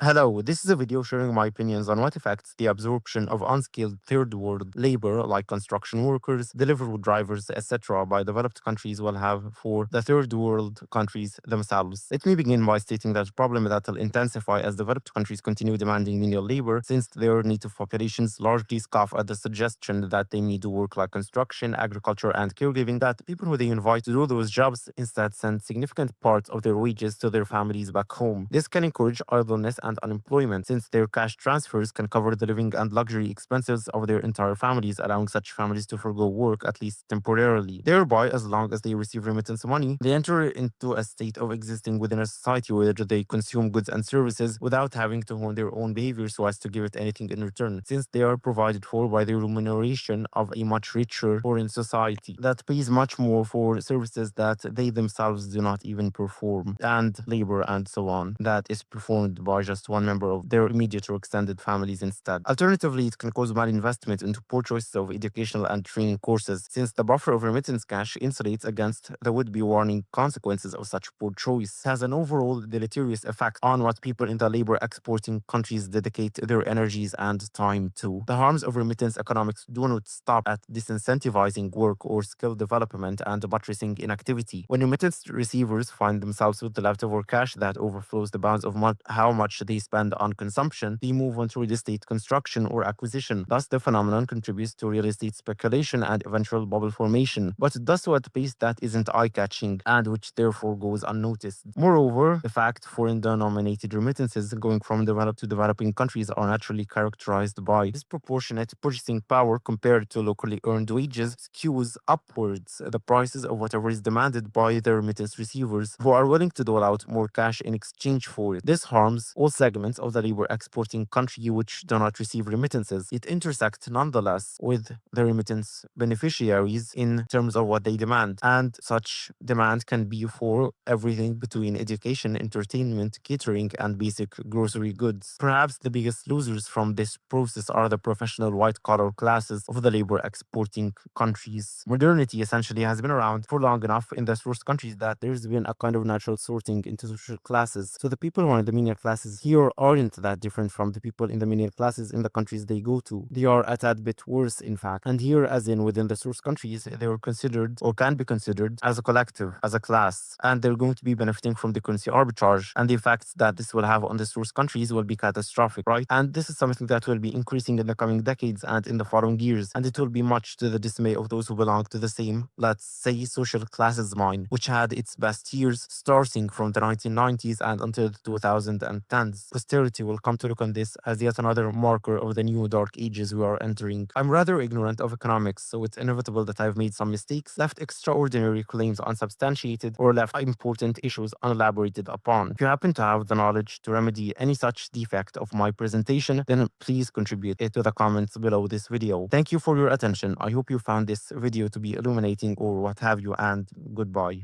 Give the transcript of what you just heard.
Hello, this is a video sharing my opinions on what affects the absorption of unskilled third world labor like construction workers, delivery drivers, etc. by developed countries will have for the third world countries themselves. Let me begin by stating that a problem that will intensify as developed countries continue demanding menial labor since their native populations largely scoff at the suggestion that they need to work like construction, agriculture, and caregiving, that people who they invite to do those jobs instead send significant parts of their wages to their families back home. This can encourage idleness and unemployment, since their cash transfers can cover the living and luxury expenses of their entire families, allowing such families to forego work at least temporarily. Thereby, as long as they receive remittance money, they enter into a state of existing within a society where they consume goods and services without having to hone their own behavior so as to give it anything in return, since they are provided for by the remuneration of a much richer foreign society that pays much more for services that they themselves do not even perform, and labor and so on that is performed by just one member of their immediate or extended families instead. Alternatively, it can cause malinvestment into poor choices of educational and training courses, since the buffer of remittance cash insulates against the would-be warning consequences of such poor choice. It has an overall deleterious effect on what people in the labor exporting countries dedicate their energies and time to. The harms of remittance economics do not stop at disincentivizing work or skill development and buttressing inactivity. When remittance receivers find themselves with the leftover cash that overflows the bounds of how much they spend on consumption, they move on to real estate construction or acquisition. Thus, the phenomenon contributes to real estate speculation and eventual bubble formation, but it does so at a pace that isn't eye-catching and which therefore goes unnoticed. Moreover, the fact foreign-denominated remittances going from developed to developing countries are naturally characterized by disproportionate purchasing power compared to locally earned wages skews upwards the prices of whatever is demanded by the remittance receivers, who are willing to dole out more cash in exchange for it. This harms all segments of the labor exporting country which do not receive remittances. It intersects nonetheless with the remittance beneficiaries in terms of what they demand, and such demand can be for everything between education, entertainment, catering, and basic grocery goods. Perhaps the biggest losers from this process are the professional white-collar classes of the labor exporting countries. Modernity essentially has been around for long enough in the source countries that there's been a kind of natural sorting into social classes. So the people who are in the menial classes here aren't that different from the people in the menial classes in the countries they go to. They are a tad bit worse, in fact. And here, as in within the source countries, they are considered or can be considered as a collective, as a class, and they're going to be benefiting from the currency arbitrage. And the effects that this will have on the source countries will be catastrophic, right? And this is something that will be increasing in the coming decades and in the following years. And it will be much to the dismay of those who belong to the same, let's say, social class as mine, which had its best years starting from the 1990s and until the 2010s. Posterity will come to look on this as yet another marker of the new dark ages we are entering. I'm rather ignorant of economics, so it's inevitable that I've made some mistakes, left extraordinary claims unsubstantiated, or left important issues unelaborated upon. If you happen to have the knowledge to remedy any such defect of my presentation, then please contribute it to the comments below this video. Thank you for your attention. I hope you found this video to be illuminating or what have you, and goodbye.